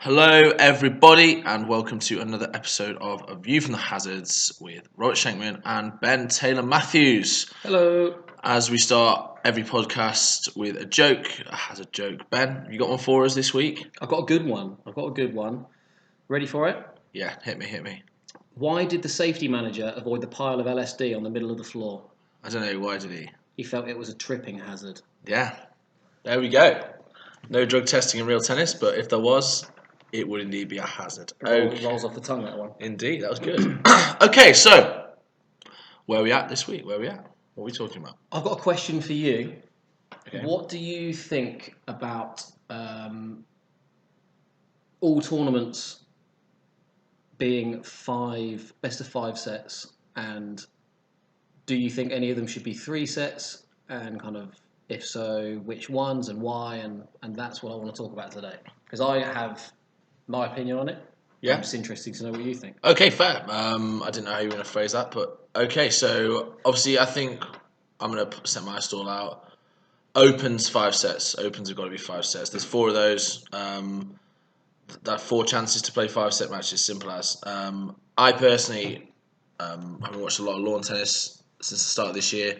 Hello, everybody, and welcome to another episode of A View from the Hazards with Robert Shenkman and Ben Taylor Matthews. Hello. As we start every podcast with a joke, a hazard joke. Ben, have you got one for us this week? I've got a good one. Ready for it? Yeah, hit me. Why did the safety manager avoid the pile of LSD on the middle of the floor? I don't know, why did he? He felt it was a tripping hazard. Yeah, there we go. No drug testing in real tennis, but if there was, it would indeed be a hazard. Rolls off the tongue, that one. Indeed, that was good. Okay, so where are we at this week? Where are we at? What are we talking about? I've got a question for you. Okay. What do you think about all tournaments being best of five sets, and do you think any of them should be 3 sets, and kind of, if so, which ones and why, and that's what I want to talk about today, because I have my opinion on it. Yeah. I'm just interested to know what you think. Okay, fair. I didn't know how you were going to phrase that, but okay. So obviously, I think I'm going to set my stall out. Opens 5 sets. Opens have got to be 5 sets. There's 4 of those. That 4 chances to play 5-set matches. Simple as. I personally, having watched a lot of lawn tennis since the start of this year,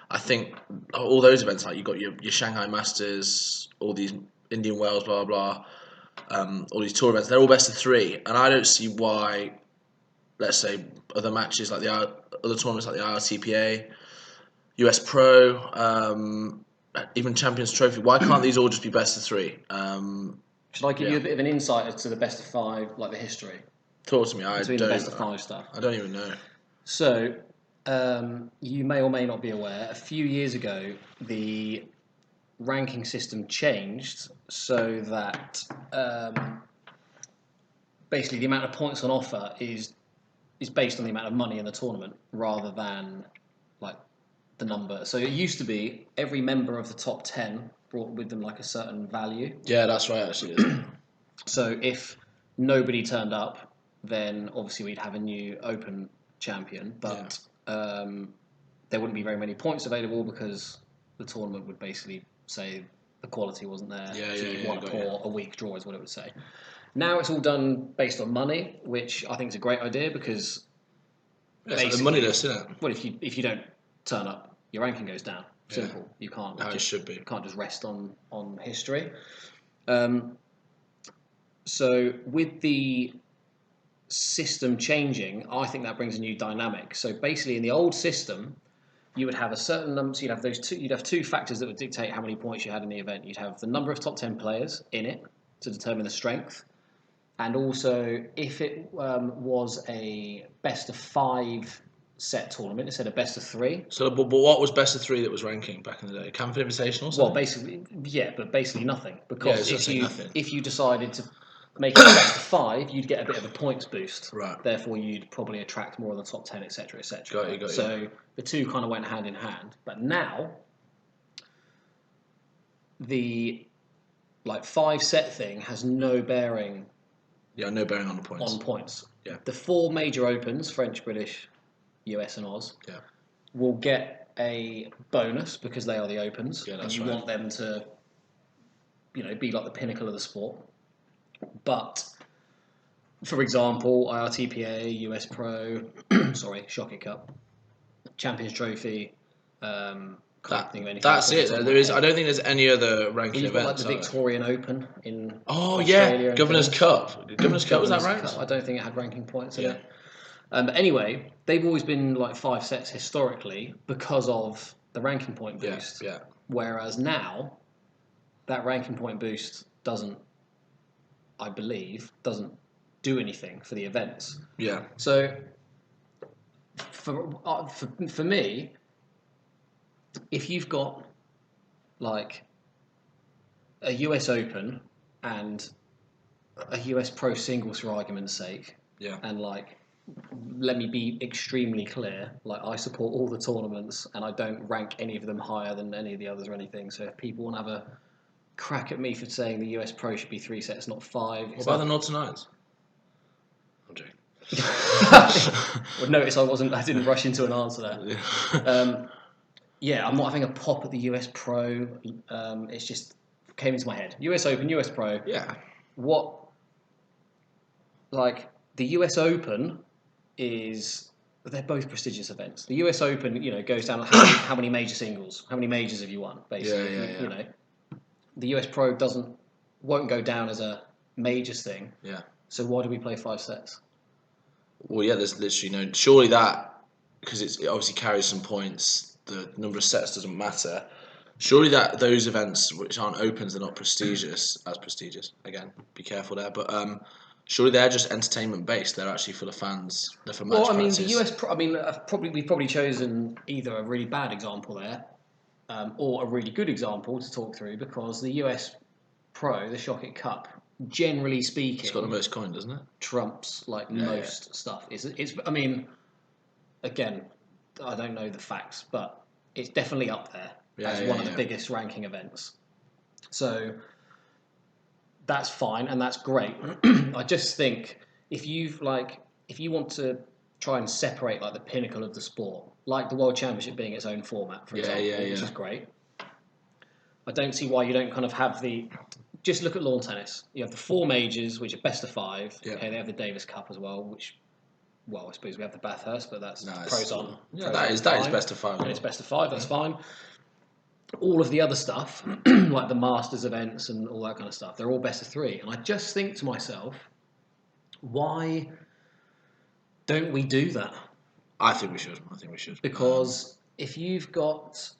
I think all those events, like you got your Shanghai Masters, all these Indian Wells, blah blah blah, all these tour events, they're all best of 3, and I don't see why. Let's say other matches like other tournaments like the IRTPA, US Pro, even Champions Trophy. Why can't these all just be best of 3? Should I give you a bit of an insight as to the best of 5, like the history? Talk to me. Between the best of 5 stuff. I don't even know. So, you may or may not be aware, a few years ago, the ranking system changed so that basically the amount of points on offer is based on the amount of money in the tournament rather than like the number. So it used to be every member of the top 10 brought with them like a certain value. Yeah, that's right, actually. Isn't it? So if nobody turned up, then obviously we'd have a new Open champion, but there wouldn't be very many points available because the tournament would basically say the quality wasn't there. So you'd want a poor, a weak draw is what it would say. Now it's all done based on money, which I think is a great idea because it's like the money list, isn't it? Well, if you don't turn up, your ranking goes down. Simple. Yeah. You can't. It should be. You can't just rest on history. So with the system changing, I think that brings a new dynamic. So basically, in the old system, you would have a certain number. So you'd have 2 factors that would dictate how many points you had in the event. You'd have the number of top 10 players in it to determine the strength, and also if it was a best of 5 set tournament instead of best of 3. So, but what was best of 3 that was ranking back in the day? Camford Invitational? Well, basically nothing, because nothing. if you decided to make it best of 5, you'd get a bit of a points boost. Right. Therefore, you'd probably attract more of the top 10, etc., etc. Got you. So the 2 kind of went hand in hand. But now, the 5-set thing has no bearing. Yeah, no bearing on the points. Yeah. The 4 major opens, French, British, US, and Oz, will get a bonus because they are the opens. Yeah, and you want them to, be like the pinnacle of the sport. But, for example, IRTPA, US Pro, Shockey Cup, Champions Trophy, that's it. There is. I don't think there's any other ranking events. Like the Victorian Open in Australia. Governors Cup. Governors Cup, was that ranked? I don't think it had ranking points in it. But anyway, they've always been like 5 sets historically because of the ranking point boost. Yeah. Whereas now, that ranking point boost doesn't do anything for the events. Yeah. So, for me, if you've got like a US Open and a US Pro singles for argument's sake, and let me be extremely clear, I support all the tournaments and I don't rank any of them higher than any of the others or anything. So if people want to have a crack at me for saying the US Pro should be 3 sets, not 5. What about the 0 to 9s? I'm joking. Well, notice I didn't rush into an answer there. I'm not having a pop at the US Pro. It's just came into my head. US Open, US Pro. Yeah. What like the US Open they're both prestigious events. The US Open, goes down how many major singles, how many majors have you won, basically. Yeah. The US Pro won't go down as a majors thing. Yeah. So why do we play 5 sets? Well, yeah, there's literally no. Surely that, because it obviously carries some points, the number of sets doesn't matter. Surely that those events which aren't opens, they're not prestigious. Again, be careful there. But surely they're just entertainment based. They're actually full of fans. They're for match practice. The US Pro, we've probably chosen either a really bad example there, or a really good example to talk through, because the US Pro, the Shockett Cup, generally speaking, It's got the most coin, doesn't it? Trumps most stuff. Again, I don't know the facts, but it's definitely up there as one of the biggest ranking events. So that's fine and that's great. I just think if you want to try and separate like the pinnacle of the sport, like the World Championship being its own format, for example, which is great. I don't see why you don't kind of have just look at lawn tennis. You have the 4 majors, which are best of 5. Yeah. Okay, they have the Davis Cup as well, which, I suppose we have the Bathurst, but that's pros on. Yeah, that is best of 5. And it's best of 5. That's fine. All of the other stuff, like the Masters events and all that kind of stuff, they're all best of 3. And I just think to myself, why don't we do that? I think we should. Because if you've got...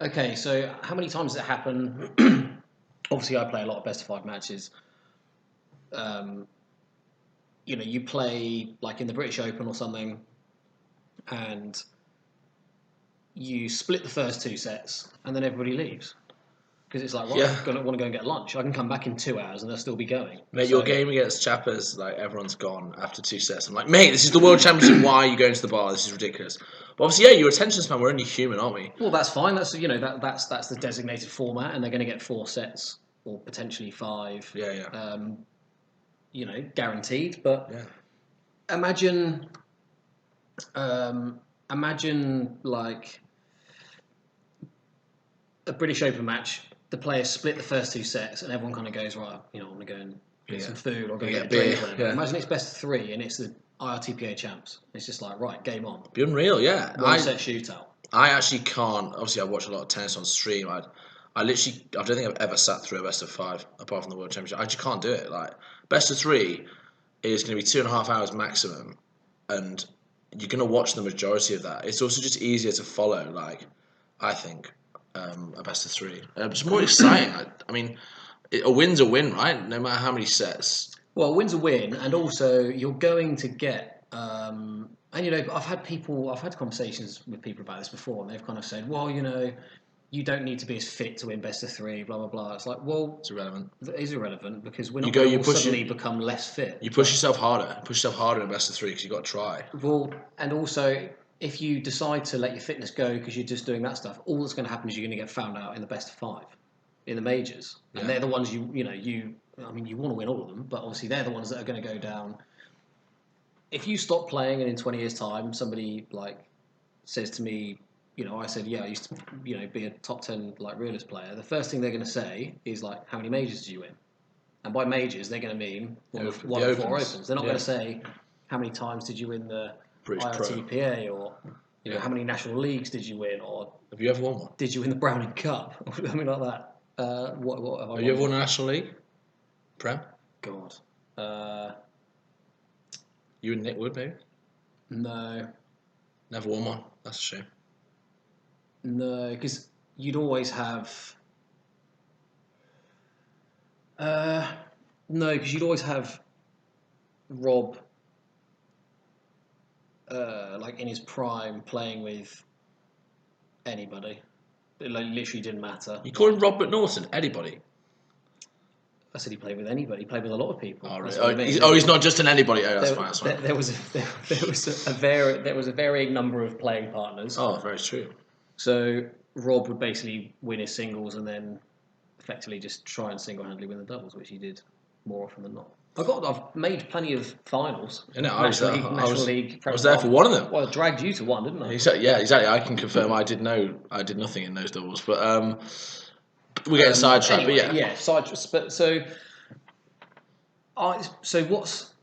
Okay, so how many times does it happen? Obviously, I play a lot of best of 5 matches. You play like in the British Open or something, and you split the first 2 sets, and then everybody leaves because it's like, I want to go and get lunch. I can come back in 2 hours, and they'll still be going. Mate, your game against Chappers, like everyone's gone after 2 sets. I'm like, mate, this is the World Championship. Why are you going to the bar? This is ridiculous. But obviously, your attention span. We're only human, aren't we? Well, that's fine. That's that's the designated format, and they're going to get 4 sets or potentially 5. Guaranteed. But imagine like a British Open match. The players split the first 2 sets, and everyone kind of goes, right, I want to go and get some food or go get a drink. Or whatever. Imagine it's best of 3, and it's the IRTPA champs. It's just like, right, game on. Be unreal, yeah. 1 set shootout. I actually can't. Obviously, I watch a lot of tennis on stream. I don't think I've ever sat through a best of 5 apart from the World Championship. I just can't do it. Like best of 3 is going to be 2.5 hours maximum, and you're going to watch the majority of that. It's also just easier to follow. Like I think a best of 3. It's more exciting. A win's a win, right? No matter how many sets. Well, a win's a win, and also you're going to get. And I've had conversations with people about this before, and they've kind of said, well, you don't need to be as fit to win best of 3, blah blah blah. It's like, well, it's irrelevant. It is irrelevant because we're not going to suddenly become less fit. You push yourself harder. Push yourself harder in best of 3 because you've got to try. Well, and also if you decide to let your fitness go because you're just doing that stuff, all that's going to happen is you're going to get found out in the best of 5, in the majors, and they're the ones you want to win all of them, but obviously they're the ones that are going to go down. If you stop playing and in 20 years' time somebody says to me, I said, I used to, be a top 10 realist player. The first thing they're going to say is how many majors did you win? And by majors, they're going to mean one of 4 opens. They're not going to say how many times did you win the British IRTPA or how many national leagues did you win, or have you ever won one? Did you win the Browning Cup? I mean, like that. What have I won? You ever won a national league? Prem? God. You and Nick Wood, maybe? No. Never won one. That's a shame. No, because you'd always have... No, because you'd always have Rob, in his prime, playing with anybody. It literally didn't matter. You call him Rob McNaughton? Anybody? I said he played with anybody. He played with a lot of people. Oh, really? He's not just an anybody. Oh, that's fine. There was a varying number of playing partners. Oh, very true. So Rob would basically win his singles and then effectively just try and single-handedly win the doubles, which he did more often than not. I've made plenty of finals. I was there for one of them. Well, I dragged you to one, didn't I? Exactly. I can confirm I did nothing in those doubles, but we're getting sidetracked. Anyway, but sidetracked. But so what's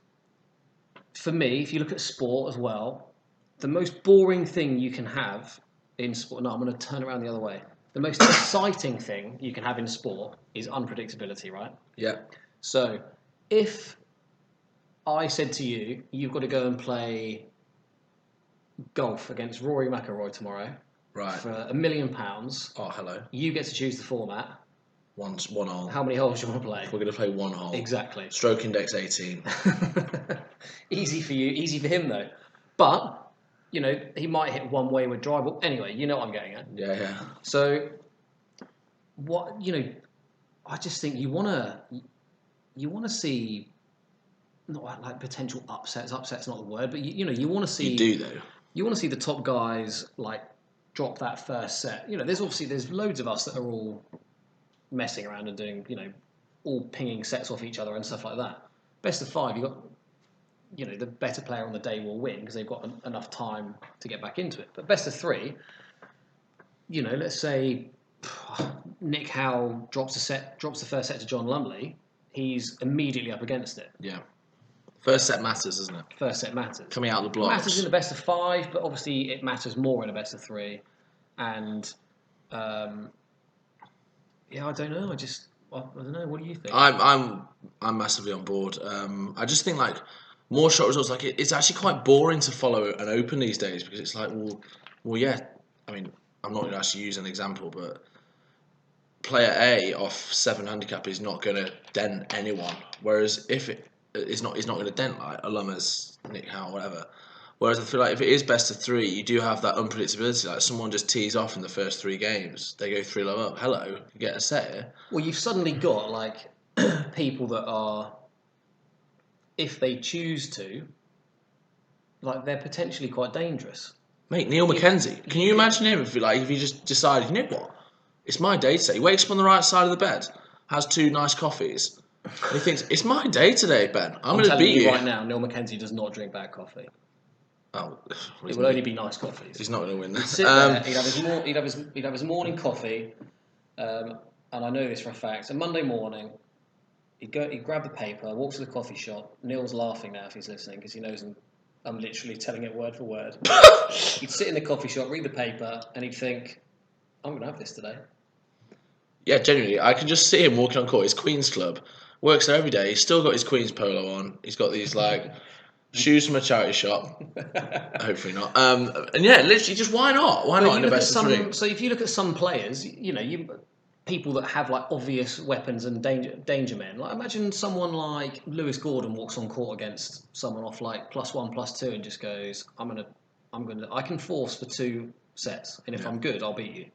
for me, if you look at sport as well, the most boring thing you can have in sport. No, I'm going to turn around the other way. The most exciting thing you can have in sport is unpredictability, right? Yeah. So, if I said to you, you've got to go and play golf against Rory McIlroy tomorrow Right. for £1 million, Oh, hello. you get to choose the format. One hole. How many holes do you want to play? We're going to play one hole. Exactly. Stroke index 18. Easy for you, easy for him though. But, you know, he might hit one wayward drive. Anyway, you know what I'm getting at. Yeah. So, what, you know, I just think you want to see, not like potential upsets. Upset's not the word, but you know, you want to see. You do though. You want to see the top guys like drop that first set. You know, there's loads of us that are all messing around and doing, you know, all pinging sets off each other and stuff like that. Best of 5, you got, you know, the better player on the day will win because they've got enough time to get back into it. But best of 3, you know, let's say Nick Howe drops the first set to John Lumley, he's immediately up against it. Yeah. First set matters, doesn't it? First set matters. Coming out of the blocks. It matters in the best of 5, but obviously it matters more in a best of 3. And yeah, I don't know. I don't know. What do you think? I'm massively on board. I just think like more shot results. Like it's actually quite boring to follow an Open these days because it's like, well, yeah. I mean, I'm not going to actually use an example, but player A off 7 handicap is not going to dent anyone. Whereas if it's not going to dent like Alumas, Nick Howe, whatever. Whereas I feel like if it is best of 3, you do have that unpredictability. Like someone just tees off in the first 3 games, they go 3-love up. Hello, you get a set here. Well, you've suddenly got like people that are, if they choose to, like they're potentially quite dangerous. Mate, Neil Mackenzie. Can you imagine him if he just decided, you know what? It's my day today. He wakes up on the right side of the bed, has 2 nice coffees, and he thinks, it's my day today, Ben. I'm going to beat you. Right now, Neil Mackenzie does not drink bad coffee. Oh, it will only be nice coffees. He's not going to win this. He'd sit there, he'd have his morning coffee, and I know this for a fact. A Monday morning, he'd grab the paper, walk to the coffee shop. Neil's laughing now if he's listening because he knows I'm literally telling it word for word. He'd sit in the coffee shop, read the paper, and he'd think, I'm going to have this today. Yeah, genuinely, I can just see him walking on court. His Queen's Club, works there every day. He's still got his Queen's polo on. He's got these like shoes from a charity shop. Hopefully not. And yeah, literally, just why not? Why not in the best of 3? So if you look at some players, you know, people that have like obvious weapons and danger men. Like imagine someone like Lewis Gordon walks on court against someone off like +1, +2, and just goes, I can force for 2 sets, and if I'm good, I'll beat you.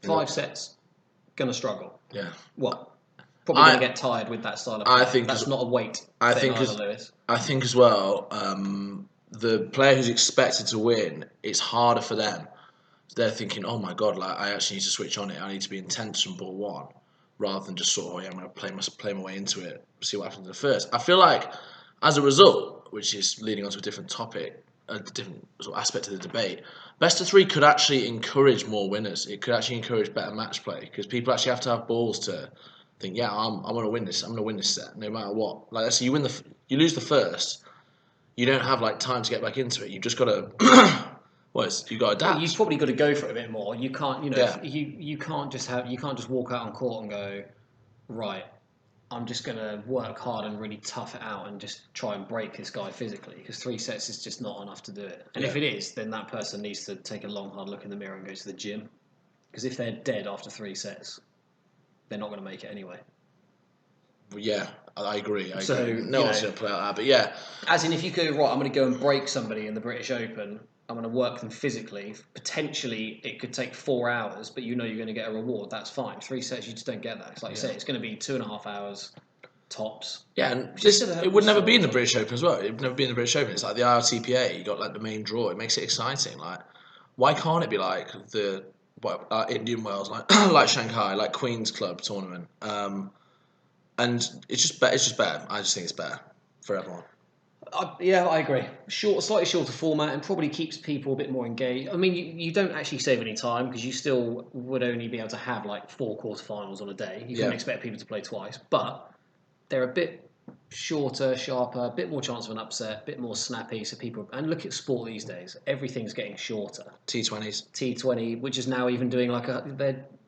5 sets, gonna struggle. Yeah. What? Probably gonna get tired with that style of play. I think that's not a weight. I think as well, the player who's expected to win, it's harder for them. They're thinking, oh my god, like I actually need to switch on it. I need to be intense from ball 1, rather than just sort of, I'm going to play my way into it, see what happens in the first. I feel like, as a result, which is leading on to a different topic, a different sort of aspect of the debate, best of 3 could actually encourage more winners. It could actually encourage better match play because people actually have to have balls to think, yeah, I'm going to win this. I'm going to win this set, no matter what. Like, let's say you lose the first, you don't have like time to get back into it. You've just got to. You got to adapt. You've probably got to go for it a bit more. You can't, you know, you can't just walk out on court and go, right, I'm just going to work hard and really tough it out and just try and break this guy physically because 3 sets is just not enough to do it. And if it is, then that person needs to take a long, hard look in the mirror and go to the gym because if they're dead after 3 sets, they're not going to make it anyway. Yeah, I agree. So, no one's going to play like that, but yeah. As in, if you go, right, I'm going to go and break somebody in the British Open, I'm going to work them physically. Potentially, it could take 4 hours, but you know you're going to get a reward. That's fine. 3 sets, you just don't get that. It's like you say, it's going to be 2.5 hours tops. Yeah, and it would never be in the British Open as well. It would never be in the British Open. It's like the IRTPA. You got like the main draw. It makes it exciting. Like, why can't it be like the Indian Wells, like Shanghai, like Queen's Club tournament? And it's just better. I just think it's better for everyone. Yeah, I agree. Slightly shorter format and probably keeps people a bit more engaged. I mean, you don't actually save any time because you still would only be able to have like 4 quarterfinals on a day. You can't expect people to play twice, but they're a bit shorter, sharper, a bit more chance of an upset, a bit more snappy. So people and look at sport these days. Everything's getting shorter. T20s. T20, which is now even doing like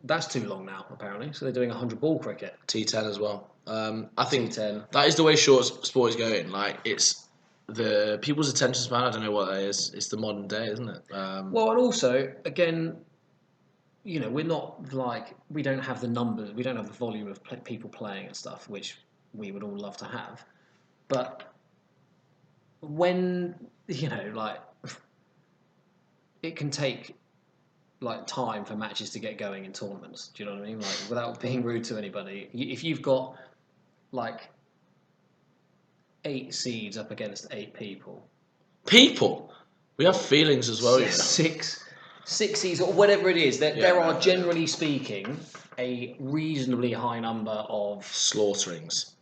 that's too long now apparently. So they're doing 100-ball cricket. T10 as well. I think T10. that is the way short sport is going. Like it's the people's attention span. I don't know what that is. It's the modern day, isn't it? Well, and also again, we're not like we don't have the numbers, we don't have the volume of people playing and stuff, which we would all love to have. But when like it can take like time for matches to get going in tournaments. Do you know what I mean? Like without being rude to anybody, if you've got like 8 seeds up against 8 people, we have feelings as well. Six seeds or whatever it is. There are generally speaking a reasonably high number of slaughterings.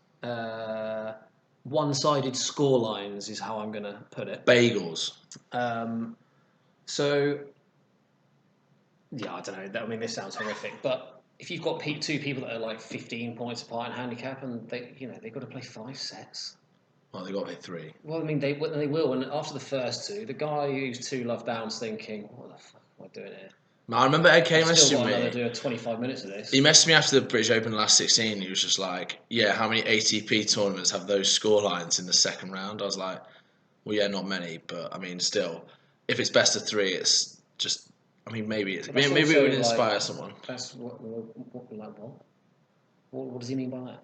One-sided score lines is how I'm going to put it. Bagels. So, yeah, I don't know. I mean, this sounds horrific, but if you've got 2 people that are like 15 points apart in handicap, and they've got to play 5 sets. Well, they got to play 3. Well, I mean, they will, and after the first 2, the guy who's 2 love down's thinking, "What the fuck am I doing here?" I remember AK messaging me. Still got to do 25 minutes of this. He messaged me after the British Open last 16. He was just like, "Yeah, how many ATP tournaments have those score lines in the second round?" I was like, "Well, yeah, not many, but I mean, still, if it's best of 3, it's just. I mean, maybe it would inspire someone." That's what does he mean by that?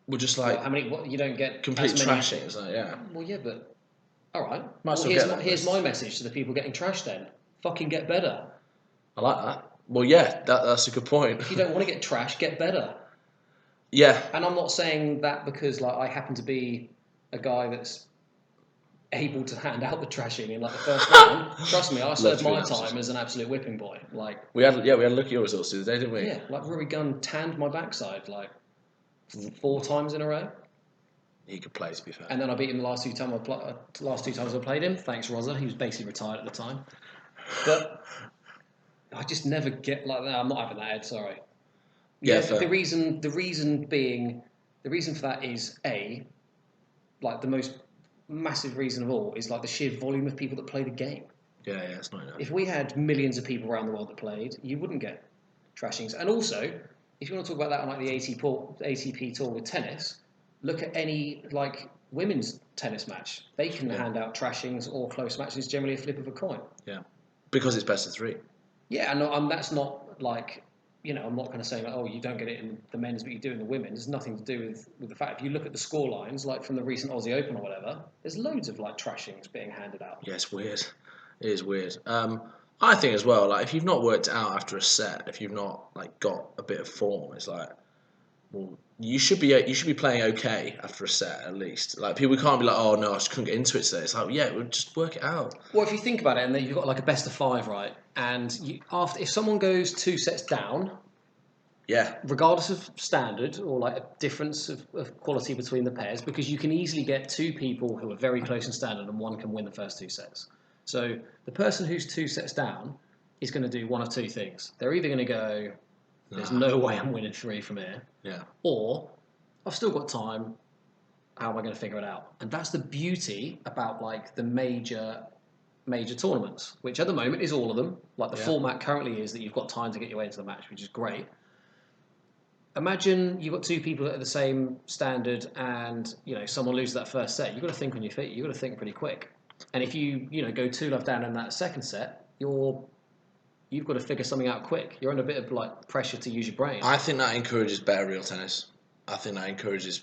Well, just like how many? What you don't get complete trashing. It's like, yeah. Well, yeah, but all right. Here's my message to the people getting trashed. Then fucking get better. I like that. Well, yeah, that's a good point. If you don't want to get trashed, get better. Yeah. And I'm not saying that because like I happen to be a guy that's able to hand out the trashing in like the first round. Trust me, I served my time as an absolute whipping boy. Like we had a look at your results the other day, didn't we? Yeah, like Rory Gunn tanned my backside like 4 times in a row. He could play, to be fair. And then I beat him the last 2 times I played him. Thanks, Rosa. He was basically retired at the time. But I just never get like that. I'm not having that, Ed. Sorry. Yeah. The reason for that is like the most massive reason of all is like the sheer volume of people that play the game. Yeah, it's not enough. If we had millions of people around the world that played, you wouldn't get trashings. And also, if you want to talk about that on like the ATP tour with tennis, look at any like women's tennis match. They can hand out trashings or close matches, generally a flip of a coin. Yeah, because it's best of 3. Yeah, and that's not like, I'm not going to say like, oh, you don't get it in the men's, but you do in the women's. There's nothing to do with the fact if you look at the score lines, like from the recent Aussie Open or whatever, there's loads of like trashings being handed out. Yeah, it's weird. It is weird. I think as well, like if you've not worked it out after a set, if you've not like got a bit of form, it's like, well, you should be playing okay after a set at least. Like people can't be like, oh no, I just couldn't get into it today. It's like, yeah, we'll just work it out. Well, if you think about it, and then you've got like a best of 5, right? And if someone goes 2 sets down, yeah, regardless of standard or like a difference of quality between the pairs, because you can easily get 2 people who are very close in standard, and one can win the first 2 sets. So the person who's 2 sets down is going to do one of 2 things. They're either going to go, there's no way I'm winning 3 from here. Yeah. Or I've still got time. How am I going to figure it out? And that's the beauty about like the major tournaments, which at the moment is all of them. Like the format currently is that you've got time to get your way into the match, which is great. Imagine you've got 2 people that are the same standard, and someone loses that first set. You've got to think on your feet. You've got to think pretty quick. And if you go 2 love down in that second set, you've got to figure something out quick. You're under a bit of like pressure to use your brain. I think that encourages better real tennis. I think that encourages.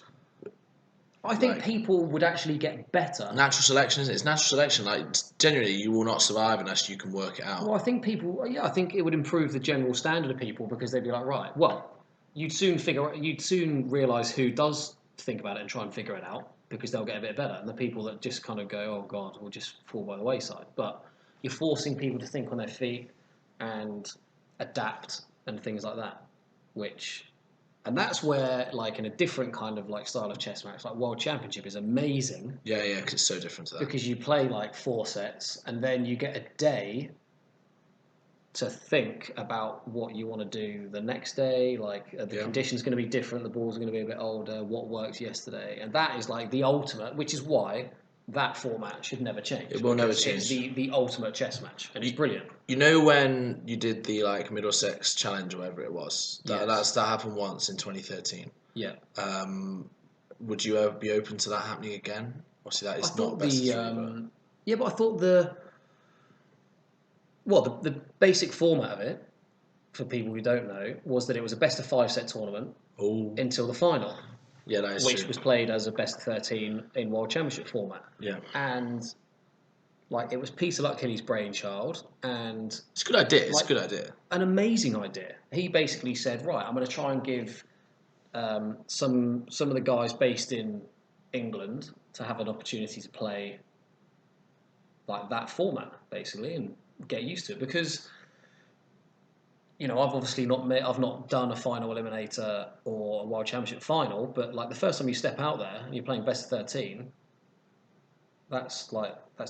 I think people would actually get better. Natural selection, isn't it? It's natural selection. Like genuinely, you will not survive unless you can work it out. Well, I think I think it would improve the general standard of people because they'd be like, right, well, you'd soon realise who does think about it and try and figure it out because they'll get a bit better. And the people that just kind of go, oh God, will just fall by the wayside. But you're forcing people to think on their feet and adapt and things like that, and that's where, like, in a different kind of like style of chess match, like World Championship is amazing. Yeah, because it's so different to that. Because you play like 4 sets, and then you get a day to think about what you want to do the next day. Like the conditions going to be different, the balls are going to be a bit older. What worked yesterday, and that is like the ultimate. Which is why that format should never change. It will never change. It's the ultimate chess match, and it's brilliant. You know when you did the like Middlesex Challenge or whatever it was? That happened once in 2013. Yeah. Would you ever be open to that happening again? Obviously, that is not best of three. Yeah, but I thought the basic format of it, for people who don't know, was that it was a best of 5 set tournament until the final. Yeah, that is which true. was played as a best of 13 in World Championship format. Yeah. And like it was Peter Lutkilly's brainchild, and it's a good idea. It's a good idea. An amazing idea. He basically said, right, I'm going to try and give some of the guys based in England to have an opportunity to play like that format, basically, and get used to it. Because, you know, I've obviously I've not done a final eliminator or a World Championship final, but like the first time you step out there and you're playing best of 13, that's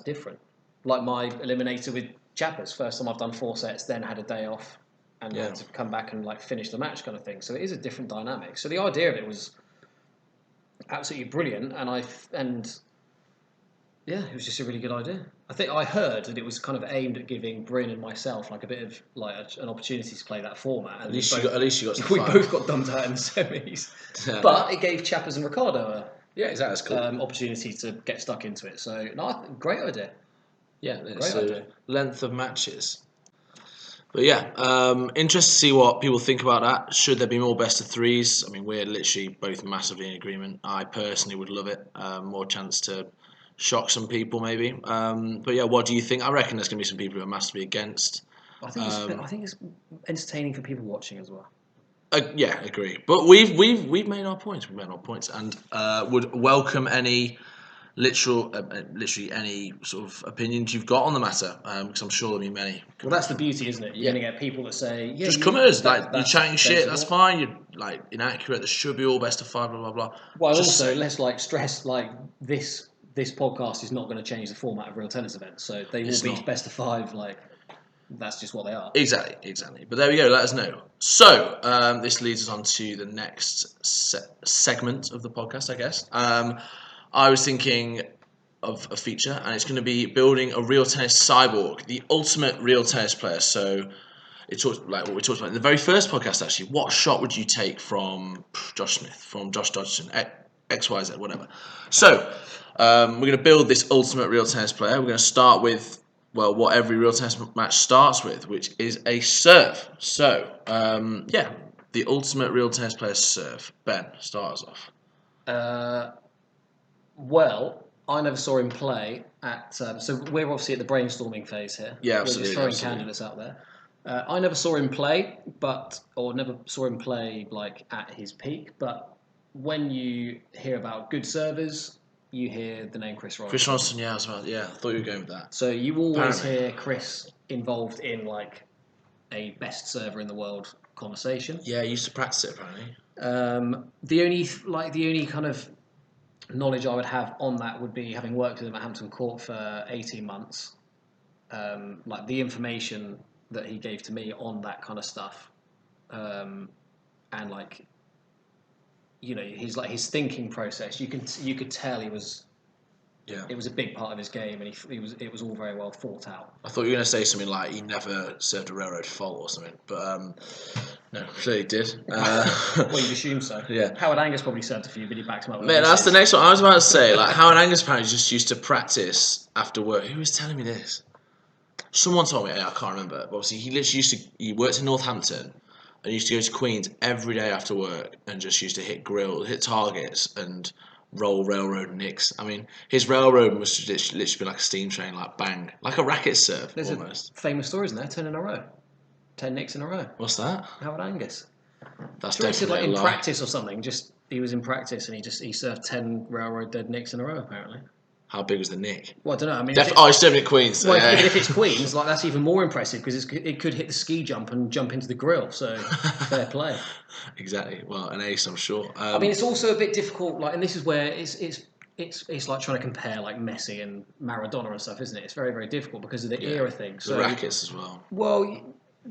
different. Like my eliminator with Chappers, first time I've done 4 sets, then had a day off and had to come back and like finish the match kind of thing. So it is a different dynamic. So the idea of it was absolutely brilliant, and yeah, it was just a really good idea. I think I heard that it was kind of aimed at giving Bryn and myself like a bit of like an opportunity to play that format. And at least you got. We both got dumped out in the semis, but it gave Chappers and Ricardo exactly. Cool. Opportunity to get stuck into it. So no, great idea. Yeah, great idea. Length of matches. But yeah, interested to see what people think about that. Should there be more best of threes? I mean, we're literally both massively in agreement. I personally would love it. More chance to shock some people, maybe. But yeah, what do you think? I reckon there's going to be some people who are massively against. I think it's entertaining for people watching as well. Yeah, agree. But we've made our points. We've made our points, and would welcome any literally any sort of opinions you've got on the matter, because I'm sure there'll be many. Well, that's the beauty, isn't it? You're going to get people that say, "Yeah, just come at us, like you're chatting shit. That's fine. You're like inaccurate. There should be all best of 5, blah blah blah." Well, just also let's like stress like this podcast is not going to change the format of Real Tennis events, so they will be best of 5. Like that's just what they are. Exactly. But there we go. Let us know. So this leads us on to the next segment of the podcast, I guess. I was thinking of a feature, and it's going to be building a Real Tennis Cyborg, the ultimate Real Tennis player. So it talks like what we talked about in the very first podcast. Actually, what shot would you take from Josh Smith, from Josh Dodgson, XYZ, whatever? So we're going to build this ultimate Real Tennis player. We're going to start with what every Real Tennis match starts with, which is a serve. So the ultimate Real Tennis player serve. Ben, start us off. Well, I never saw him play at. So we're obviously at the brainstorming phase here. Yeah, absolutely. We're just throwing candidates out there. I never saw him play, never saw him play like at his peak. But when you hear about good servers, you hear the name Chris Ronson. Chris Ronson, yeah, as well. Yeah, I thought you were going with that. So you always hear Chris involved in like a best server in the world conversation. Yeah, he used to practice it apparently. The only kind of knowledge I would have on that would be having worked with him at Hampton Court for 18 months. Like the information that he gave to me on that kind of stuff, and like, you know, his thinking process. You could tell he was. Yeah. It was a big part of his game, and it was all very well thought out. I thought you were going to say something like he never served a railroad fault or something, but no, clearly he did. Well, you'd assume so. Yeah. Howard Angus probably served a few, but he backed him up. Man, that's the next one I was about to say. Like Howard Angus apparently just used to practice after work. Who was telling me this? Someone told me. I can't remember. But obviously, he worked in Northampton and used to go to Queens every day after work and just used to hit targets and roll railroad nicks. I mean, his railroad must literally be like a steam train, like bang, like a racket serve. There's almost. A famous story, isn't there? 10 in a row, 10 nicks in a row. What's that? Howard Angus. That's definitely like in practice or something. Just he was in practice and he served 10 railroad dead nicks in a row apparently. How big was the nick? Well, I don't know. I mean, he's serving at Queens. Well, if it's Queens, like that's even more impressive because it could hit the ski jump and jump into the grill. So fair play. Exactly. Well, an ace, I'm sure. I mean, it's also a bit difficult. Like, and this is where it's like trying to compare like Messi and Maradona and stuff, isn't it? It's very, very difficult because of the era thing. So, the rackets as well. Well,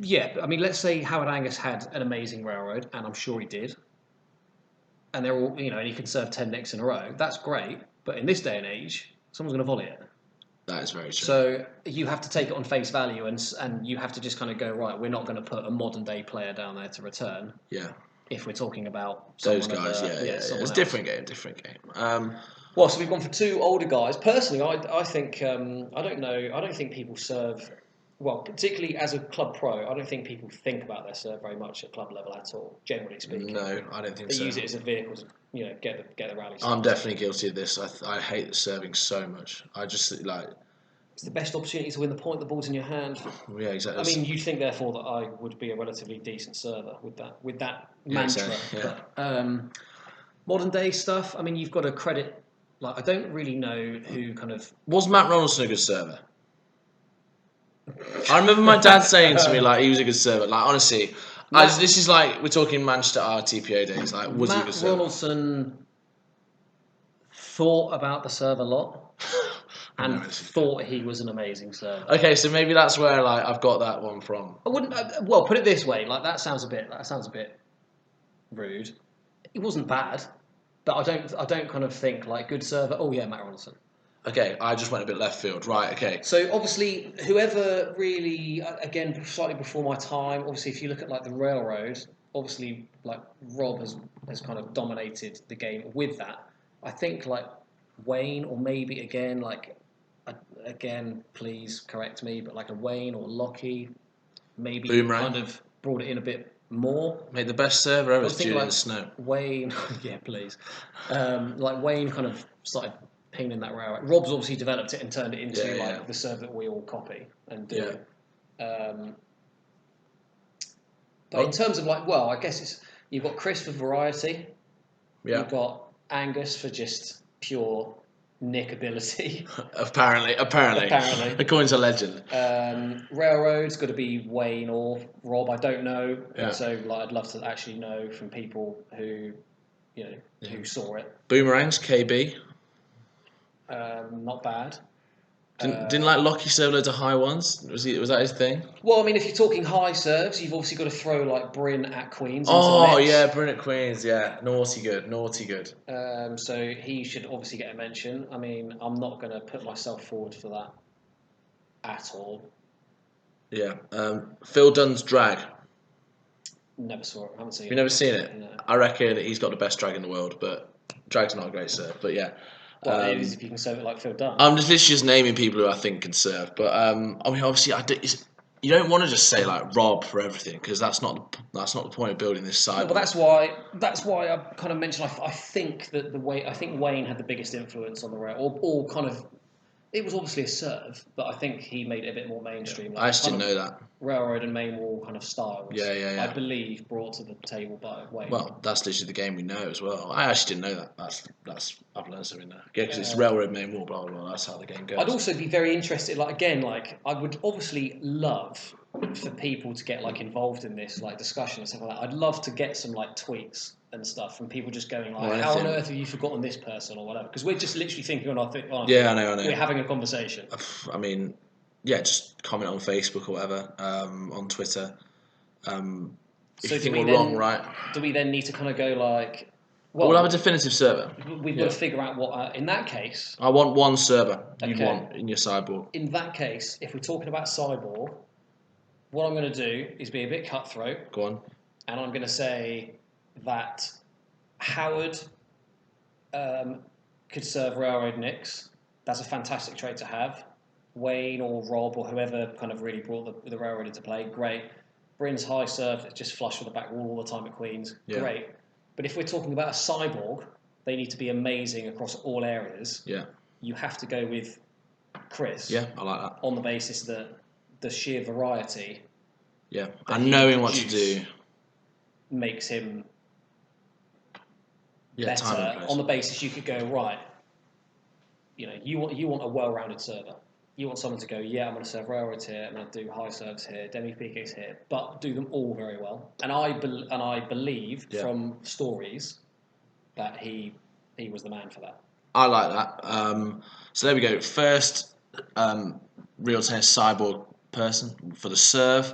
Yeah, I mean, let's say Howard Angus had an amazing railroad, and I'm sure he did, and they're all, and he can serve 10 nicks in a row. That's great, but in this day and age, someone's going to volley it. That is very true. So you have to take it on face value, and you have to just kind of go, right, we're not going to put a modern day player down there to return. Yeah. If we're talking about Those guys, yeah. It's else. different game. Well, so we've gone for two older guys. Personally, I think I don't know. I don't think people serve well, particularly as a club pro. I don't think people think about their serve very much at club level at all. Generally speaking, No, I don't think they so. use it as a vehicle to get the rally. I'm definitely guilty of this. I hate serving so much. I just It's the best opportunity to win the point. The ball's in your hand. Yeah, exactly. I mean, you'd think therefore that I would be a relatively decent server with that mantra. Exactly, yeah. But modern day stuff. I mean, you've got to credit. Like, I don't really know who kind of. Was Matt Ronaldson a good server? I remember my dad saying to me like he was a good server. Like honestly, this is like we're talking Manchester RTPO days. Like was he a good server? Matt Ronaldson thought about the serve a lot and thought he was an amazing server. Okay, so maybe that's where like I've got that one from. I wouldn't. Well, put it this way. Like that sounds a bit rude. It wasn't bad, but I don't kind of think like good server. Oh yeah, Matt Ronaldson. Okay, I just went a bit left field. Right, okay. So obviously, whoever really, again, slightly before my time. Obviously, if you look at like the railroad, obviously like Rob has kind of dominated the game with that. I think like Wayne, or maybe again again, please correct me, but like a Wayne or Lockie, maybe Boomerang. kind of brought it in a bit more. Made the best server ever, Julian Snow. Wayne, yeah, please. Like Wayne kind of started pinging that railroad. Rob's obviously developed it and turned it into the serve that we all copy and do. But in terms of I guess you've got Chris for variety. Yeah. You've got Angus for just pure nick ability. Apparently. According to legend. Railroad's got to be Wayne or Rob. I don't know. Yeah. So I'd love to actually know from people who who saw it. Boomerangs, KB. Not bad. Didn't like Lockie serve loads of high ones? Was that his thing? Well, I mean, if you're talking high serves, you've obviously got to throw like Bryn at Queens. Oh yeah, Bryn at Queens. Yeah, naughty good. So he should obviously get a mention. I mean, I'm not going to put myself forward for that at all. Yeah. Phil Dunn's drag. Never saw it. Haven't seen it. You've never seen it? No. I reckon he's got the best drag in the world, but drag's not a great serve. But yeah. Well, it is if you can serve it like Phil Dunn. I'm just literally just naming people who I think can serve, but I mean, obviously, you don't want to just say like Rob for everything because that's not the point of building this side. But that's why I kind of mentioned I think that Wayne had the biggest influence on the rail, or kind of. It was obviously a serve, but I think he made it a bit more mainstream. I just didn't know that. Railroad and main wall kind of styles. Yeah. I believe brought to the table by Wayne. Well, that's literally the game we know as well. I actually didn't know that. I've learned something there. Yeah, because it's railroad, main wall, blah blah blah. That's how the game goes. I'd also be very interested. I would obviously love for people to get involved in this discussion and stuff like that. I'd love to get some tweets and stuff from people just going how on earth have you forgotten this person or whatever? Because we're just literally thinking on our thing. Yeah, I know. We're having a conversation. I mean, yeah, just comment on Facebook or whatever, on Twitter. If you think we're wrong, right? Do we then need to kind of go we'll have a definitive server. We've got to figure out what. In that case, I want one server you'd want in your cyborg. In that case, if we're talking about cyborg, what I'm going to do is be a bit cutthroat. Go on. And I'm going to say that Howard could serve railroad nicks. That's a fantastic trait to have. Wayne or Rob or whoever kind of really brought the railroad into play, great. Bryn's high serve, it's just flush with the back wall all the time at Queens, great. But if we're talking about a cyborg, they need to be amazing across all areas. Yeah. You have to go with Chris. Yeah, I like that. On the basis that the sheer variety. Yeah, and knowing what to do makes him better. On the basis you could go right. You want a well-rounded server. You want someone to go, I'm going to serve railroads here, I'm going to do high serves here, demi PKs here, but do them all very well. And I believe from stories that he was the man for that. I like that. So there we go. First, Real Tennis Cyborg person for the serve.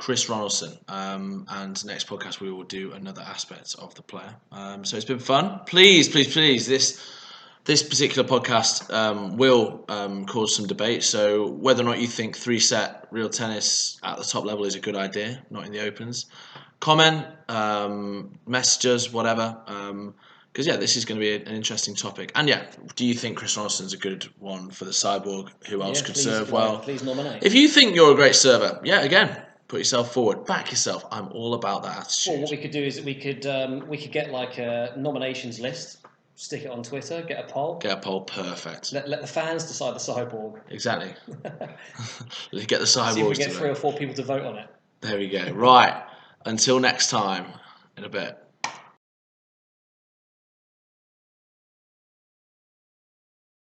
Chris Ronaldson. And next podcast we will do another aspect of the player. So it's been fun. Please, please, please, this particular podcast will cause some debate. So whether or not you think 3-set real tennis at the top level is a good idea, not in the opens, comment, message us, whatever. Because this is going to be an interesting topic. And do you think Chris Ronaldson's a good one for the Cyborg? Who else could serve well? Please nominate. If you think you're a great server, again, put yourself forward, back yourself. I'm all about that attitude. Well, what we could do is we could get like a nominations list, stick it on Twitter, get a poll. Perfect. Let the fans decide the Cyborg. Exactly. Get the Cyborgs. See if we get 3 or 4 people to vote on it. There we go. Right. Until next time, in a bit.